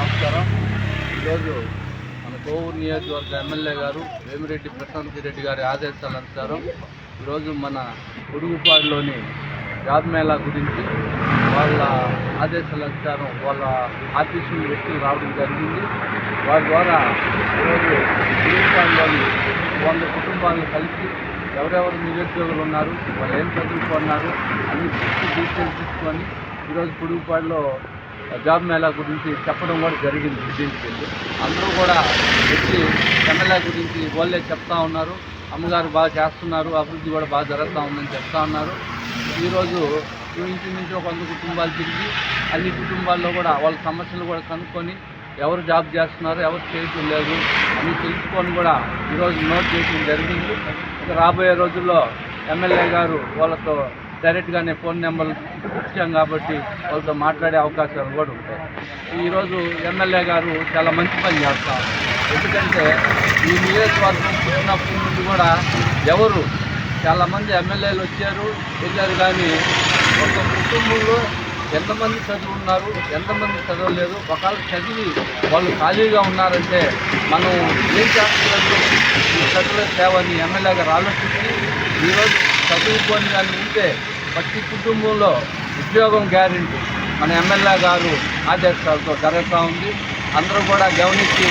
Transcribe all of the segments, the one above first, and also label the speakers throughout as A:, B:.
A: నమస్కారం. ఈరోజు మన కోవూరు నియోజకవర్గ ఎమ్మెల్యే గారు వేమిరెడ్డి ప్రశాంత్ రెడ్డి గారి ఆదేశాల అనుసారం ఈరోజు మన పొడుగుపాడులోని జాబ్ మేళా గురించి వాళ్ళ ఆదేశాల అనుసారం వాళ్ళ ఆఫీసు వ్యక్తులు రావడం జరిగింది. వారి ద్వారా ఈరోజు పొడుగుపాడులోని 100 కుటుంబాలను కలిసి ఎవరెవరు నిరుద్యోగులు ఉన్నారు, వాళ్ళు ఏం చదువుకున్నారు అన్ని పూర్తి డీటెయిల్స్ తీసుకొని ఈరోజు పొడుగుపాడులో జాబ్ మేళా గురించి చెప్పడం కూడా జరిగింది. దీనికి అందరూ కూడా వచ్చి ఎమ్మెల్యే గురించి వాళ్ళే చెప్తా ఉన్నారు. అమ్మగారు బాగా చేస్తున్నారు, అభివృద్ధి కూడా బాగా జరుగుతూ ఉందని చెప్తా ఉన్నారు. ఈరోజు ఇంచుమించు 100 కుటుంబాలు తిరిగి అన్ని కుటుంబాల్లో కూడా వాళ్ళ సమస్యలు కూడా కనుక్కొని ఎవరు జాబ్ చేస్తున్నారు, ఎవరు చేయటం లేదు అని తెలుసుకొని కూడా ఈరోజు నోట్ చేయడం జరిగింది. ఇక రాబోయే రోజుల్లో ఎమ్మెల్యే గారు వాళ్ళతో డైరెక్ట్గానే ఫోన్ నెంబర్లు ఇచ్చాం కాబట్టి వాళ్ళతో మాట్లాడే అవకాశాలు కూడా ఉంటాయి. ఈరోజు ఎమ్మెల్యే గారు చాలా మంచి పని చేస్తారు. ఎందుకంటే ఈ నియోజకవర్గం పుట్టినప్పటి నుండి కూడా ఎవరు చాలామంది ఎమ్మెల్యేలు వచ్చారు వెళ్ళారు, కానీ ఒక కుటుంబంలో ఎంతమంది చదువున్నారు, ఎంతమంది చదవలేదు, ఒకవేళ చదివి వాళ్ళు ఖాళీగా ఉన్నారంటే మనం ఏం చేస్తున్నట్టు ఈ చదువుల సేవని ఎమ్మెల్యే గారు ఆలోచించి ఈరోజు చదువుకొని కానీ ఉంటే ప్రతి కుటుంబంలో ఉద్యోగం గ్యారెంటీ మన ఎమ్మెల్యే గారు ఆదేశాలతో జరుగుతూ ఉంది. అందరూ కూడా గమనించి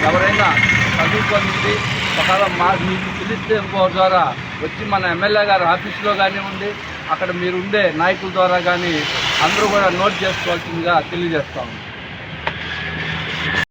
A: ఎవరైనా చదువుకొని ఒకవేళ మీకు పిలిస్తే ఇంకో ద్వారా వచ్చి మన ఎమ్మెల్యే గారు ఆఫీసులో కానివ్వండి, అక్కడ మీరు ఉండే నాయకుల ద్వారా కానీ అందరూ కూడా నోట్ చేసుకోవాల్సిందిగా తెలియజేస్తాము.